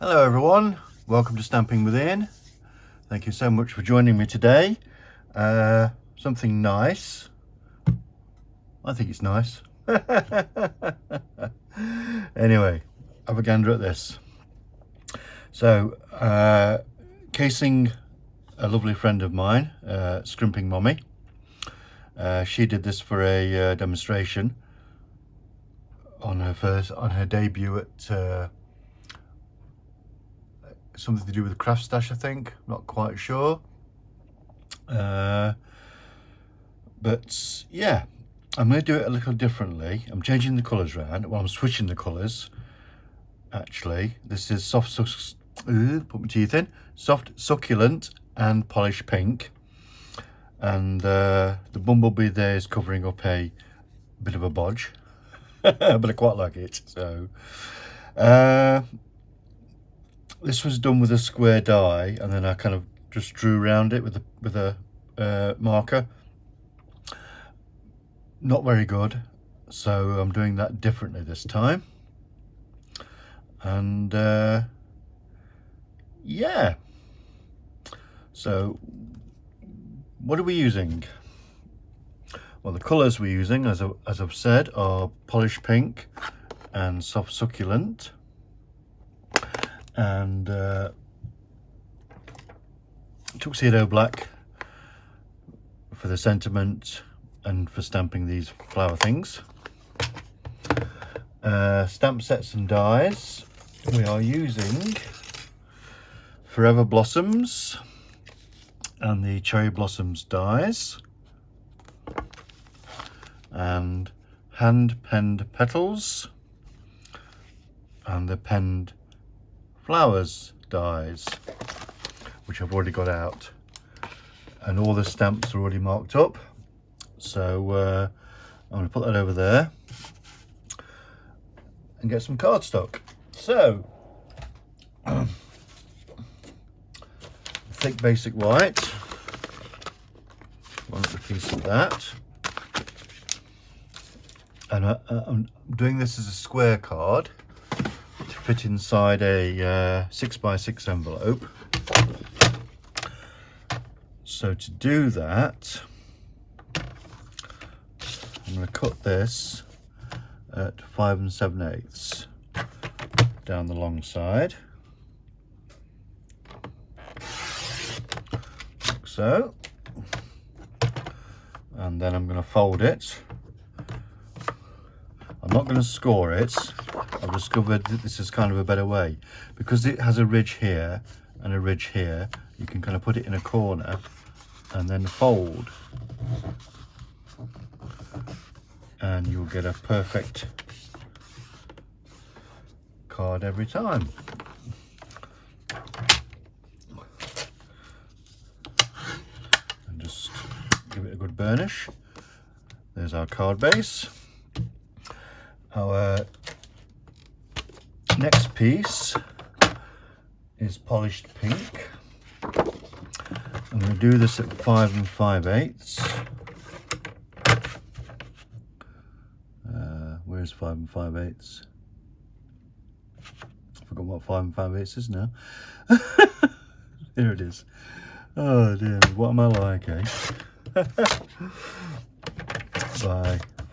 Hello everyone, welcome to Stamping Within. Thank you so much for joining me today. Something nice. I think it's nice. Anyway, have a gander at this. So, casing a lovely friend of mine, Scrimpingmommy. She did this for a demonstration on her debut at something to do with Craft Stash, I think. Not quite sure. But yeah, I'm going to do it a little differently. I'm changing the colours around. Well, I'm switching the colours. Actually, this is soft, put my teeth in. Soft succulent and polished pink. And the bumblebee there is covering up a bit of a bodge, but I quite like it. So this was done with a square die, and then I kind of just drew around it with a marker. Not very good, so I'm doing that differently this time. And yeah, so what are we using? Well, the colours we're using, as I've said, are polished pink and soft succulent, and tuxedo black for the sentiment and for stamping these flower things. Stamp sets and dies. We are using Forever Blossoms and the Cherry Blossoms dies, and hand penned Petals and the penned Flowers dies, which I've already got out, and all the stamps are already marked up. So I'm going to put that over there and get some cardstock. So thick basic white, one little piece of that, and I'm doing this as a square card to fit inside a 6x6 envelope. So to do that, I'm going to cut this at 5 7/8 down the long side, like so, and then I'm going to fold it. I'm not going to score it. I've discovered that this is kind of a better way, because it has a ridge here and a ridge here. You can kind of put it in a corner and then fold, and you'll get a perfect card every time. And just give it a good burnish. There's our card base. Our next piece is polished pink. I'm going to do this at 5 5/8. Where's 5 5/8? I forgot what 5 5/8 is now. Here it is. Oh dear, what am I like, eh? By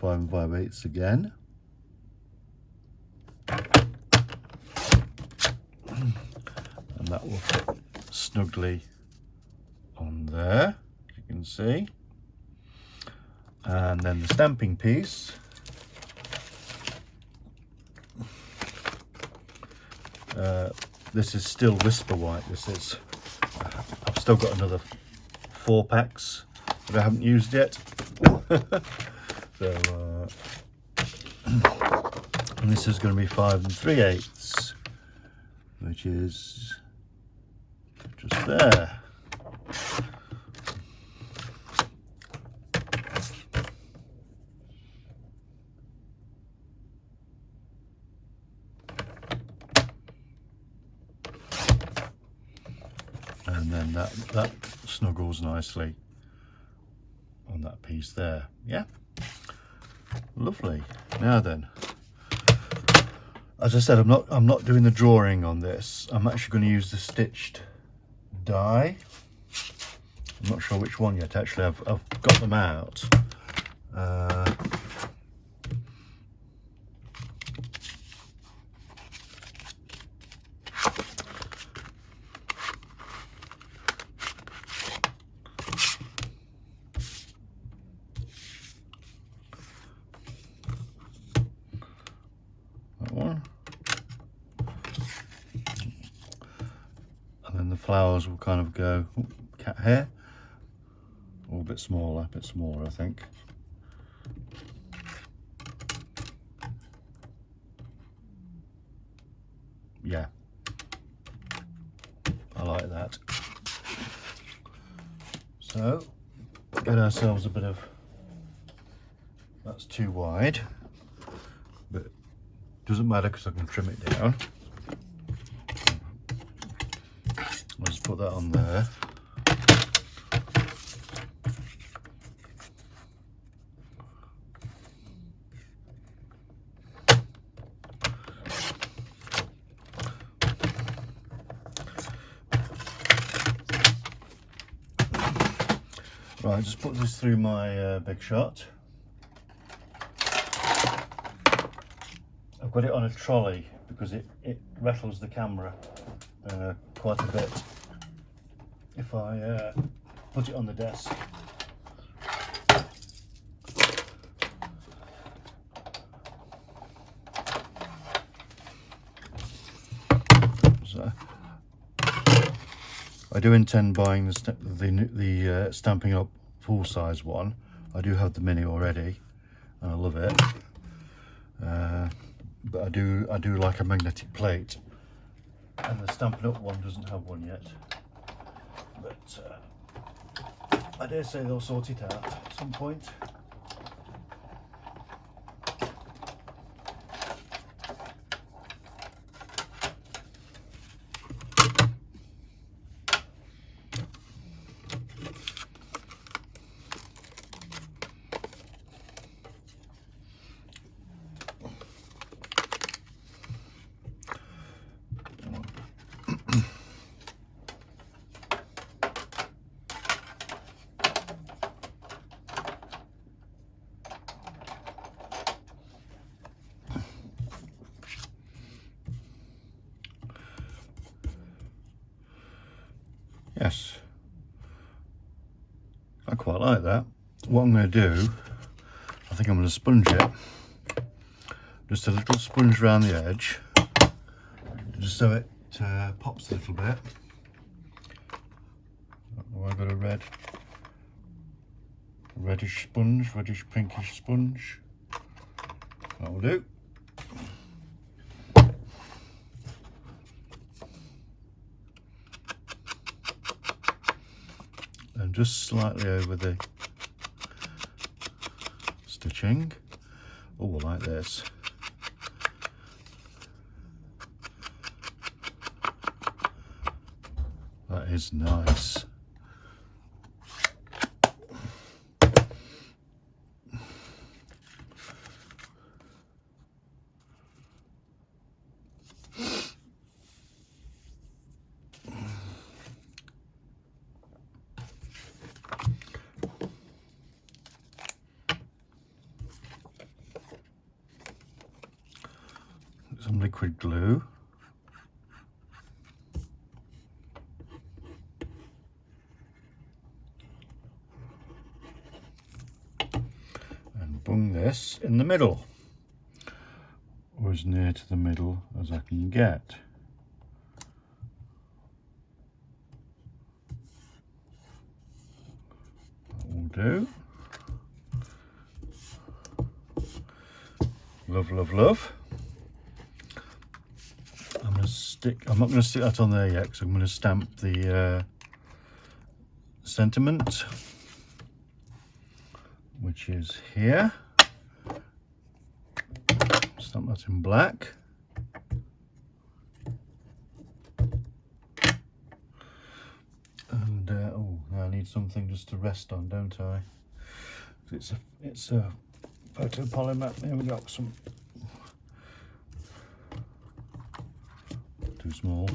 5 5/8 again. And that will fit snugly on there, as you can see. And then the stamping piece, this is still whisper white. This is, I've still got another 4 packs that I haven't used yet. So and this is going to be 5 3/8, which is just there. And then that snuggles nicely on that piece there. Yeah, lovely. Now then, As I said, I'm not doing the drawing on this. I'm actually going to use the stitched die. I'm not sure which one yet. Actually, I've got them out. That one. And then the flowers will kind of go cat hair. Or a bit smaller, I think. Yeah, I like that. So, get ourselves a bit of, that's too wide, but doesn't matter because I can trim it down. I'll just put that on there. Right, just put this through my Big Shot. I've got it on a trolley because it rattles the camera quite a bit if I put it on the desk. So, I do intend buying the Stampin' Up full-size one. I do have the mini already, and I love it. But I do like a magnetic plate, and the Stampin' Up one doesn't have one yet. But I dare say they'll sort it out at some point. Yes, I quite like that. What I'm going to do, I think I'm going to sponge it. Just a little sponge around the edge, just so it pops a little bit. Oh, I've got a reddish sponge, reddish pinkish sponge. That'll do. And just slightly over the stitching. Oh, like this. That is nice. Some liquid glue. And bung this in the middle, or as near to the middle as I can get. That will do. Love, love, love. I'm not going to stick that on there yet because I'm going to stamp the sentiment, which is here. Stamp that in black. And oh, I need something just to rest on, don't I? It's a photopolymer. There we go. Some too small.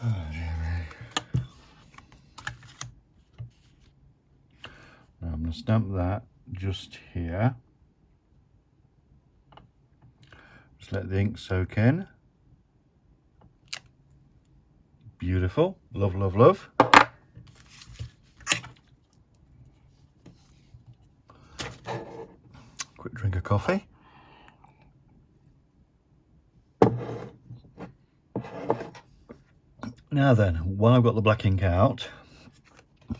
Oh, dear me. Now I'm going to stamp that just here. Just let the ink soak in. Beautiful. Love, love, love. Quick drink of coffee. Now then, while I've got the black ink out, is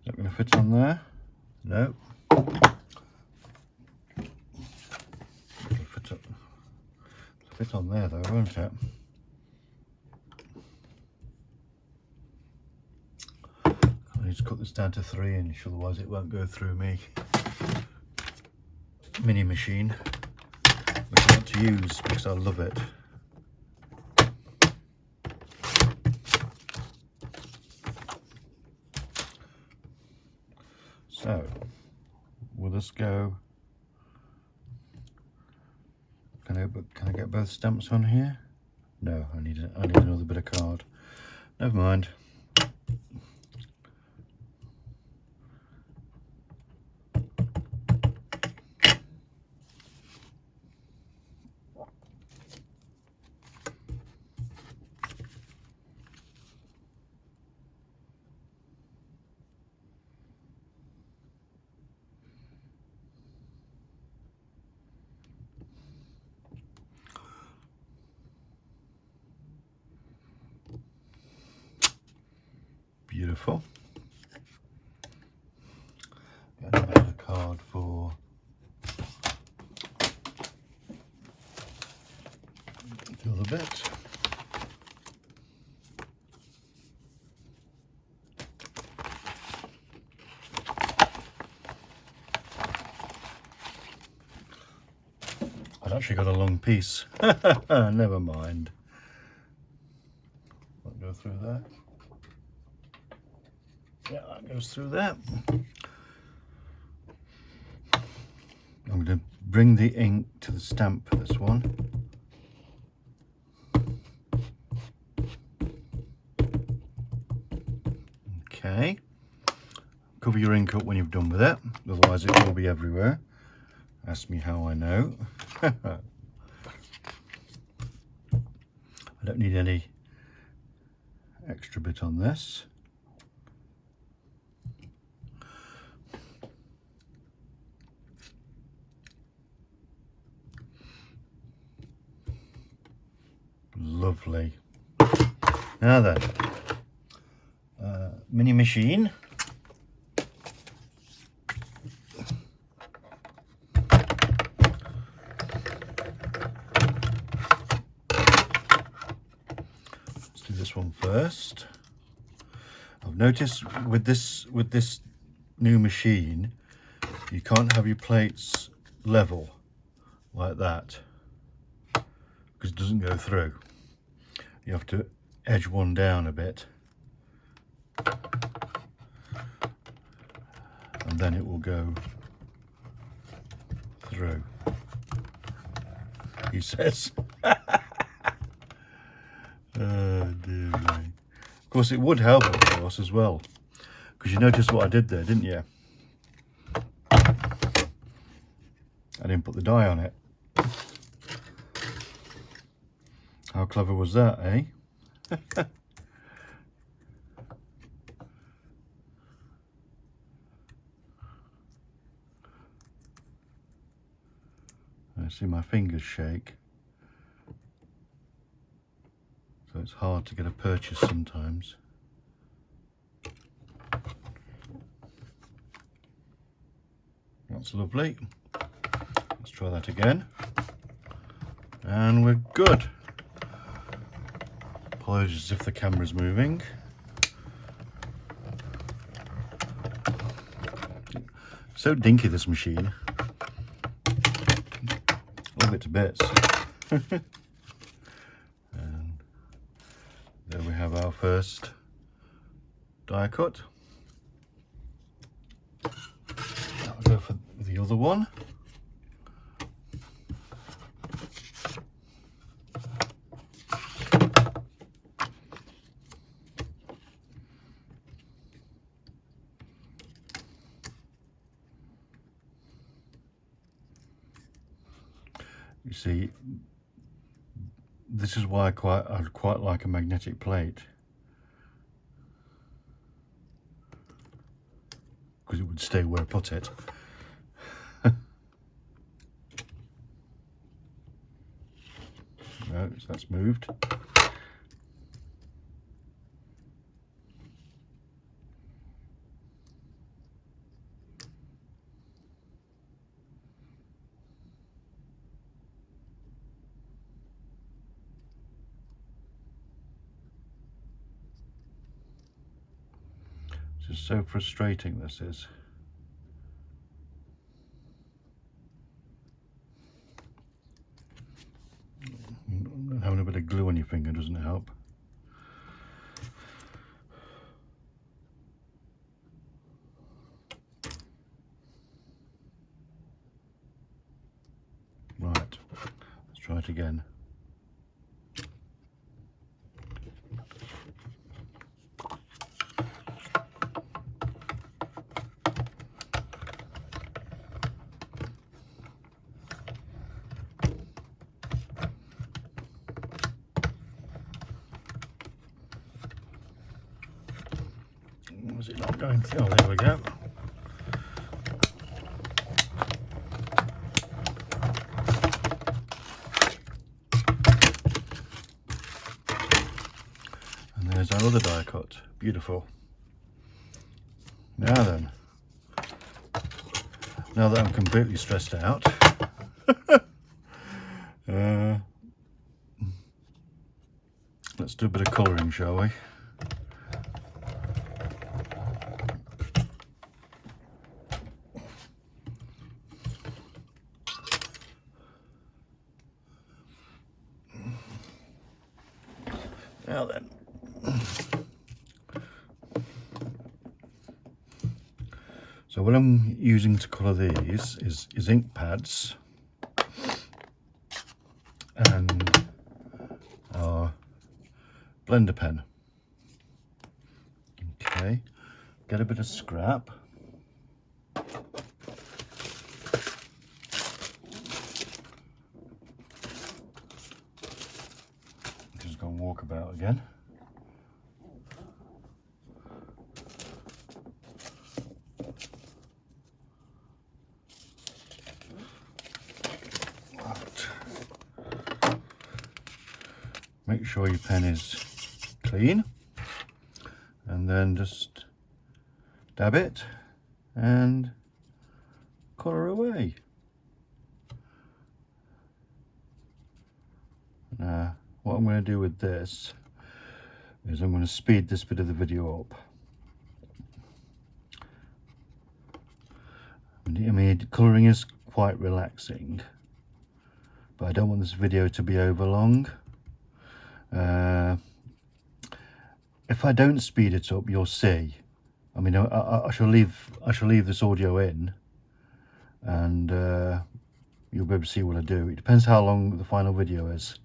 that going to fit on there? No. It'll fit on there though, won't it? I need to cut this down to 3 inch, otherwise it won't go through me mini machine, which I want to use because I love it. So will this go? Can I get both stamps on here? No, I need another bit of card. Never mind. Beautiful. Get another card for the other bit. I've actually got a long piece. Never mind. Won't go through there. Yeah, that goes through there. I'm going to bring the ink to the stamp for this one. Okay. Cover your ink up when you've done with it, otherwise it will be everywhere. Ask me how I know. I don't need any extra bit on this. Lovely. Now then, mini machine. Let's do this one first. I've noticed with this new machine, you can't have your plates level like that because it doesn't go through. You have to edge one down a bit, and then it will go through, he says. Oh dear me. Of course it would help, of course, as well, because you noticed what I did there, didn't you? I didn't put the die on it. How clever was that, eh? I see my fingers shake, so it's hard to get a purchase sometimes. That's lovely. Let's try that again. And we're good. Apologies if the camera's moving. So dinky, this machine. Love it to bits. And there we have our first die cut. go for the other one. You see, this is why I'd quite like a magnetic plate, because it would stay where I put it. No, so that's moved. This is so frustrating, this is. Having a bit of glue on your finger doesn't help. Right, let's try it again. Was it not going through? Oh, there we go. And there's our other die cut. Beautiful. Now then, now that I'm completely stressed out, let's do a bit of colouring, shall we? Now then, so what I'm using to colour these is ink pads and our blender pen. Okay, get a bit of scrap. Just go and walk about again. Make sure your pen is clean, and then just dab it and colour away. Now, what I'm going to do with this is I'm going to speed this bit of the video up. I mean, colouring is quite relaxing, but I don't want this video to be over long. If I don't speed it up, you'll see. I mean, I shall leave this audio in, and you'll be able to see what I do. It depends how long the final video is.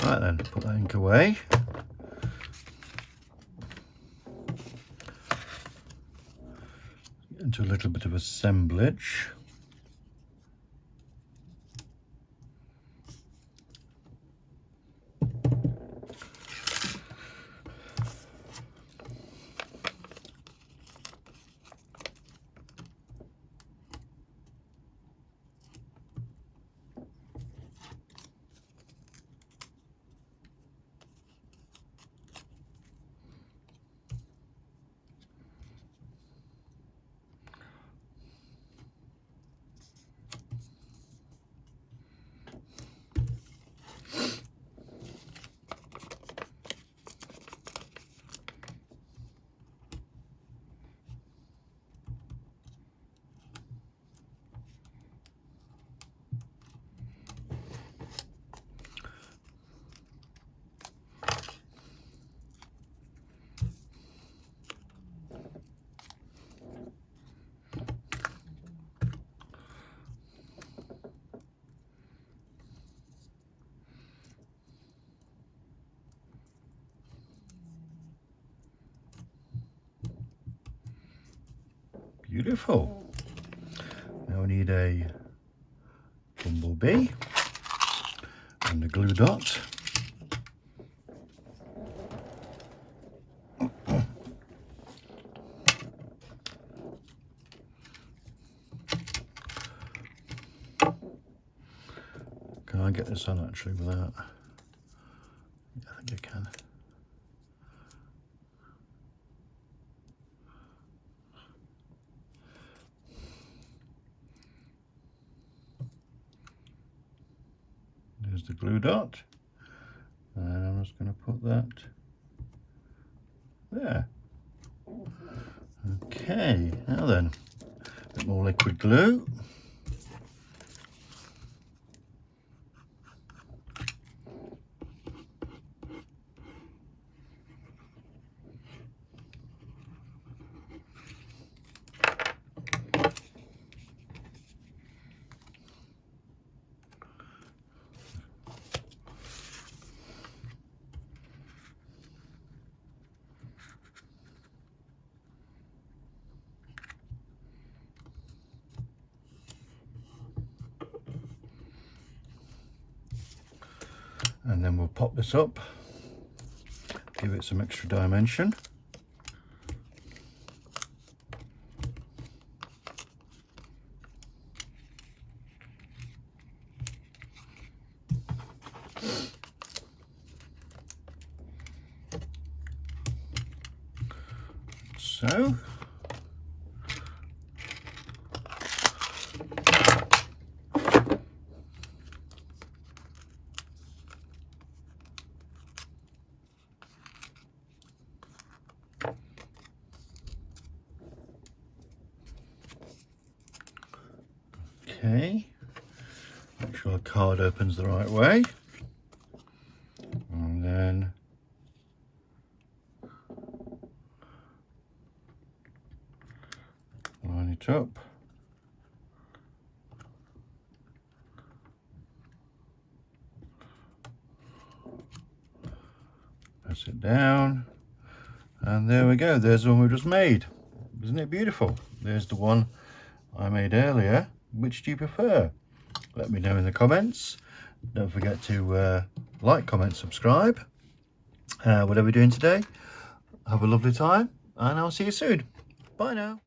Right then, put that ink away. Get into a little bit of assemblage. Beautiful. Now we need a bumblebee and a glue dot. Can I get this on actually without? Yeah, I think I can. There's the glue dot, and I'm just going to put that there. Okay, now then, a bit more liquid glue. And then we'll pop this up, give it some extra dimension. So. Okay, make sure the card opens the right way, and then line it up. Press it down, and there we go. There's the one we just made. Isn't it beautiful? There's the one I made earlier. Which do you prefer? Let me know in the comments. Don't forget to like, comment, subscribe. Whatever you're doing today, have a lovely time, and I'll see you soon. Bye now.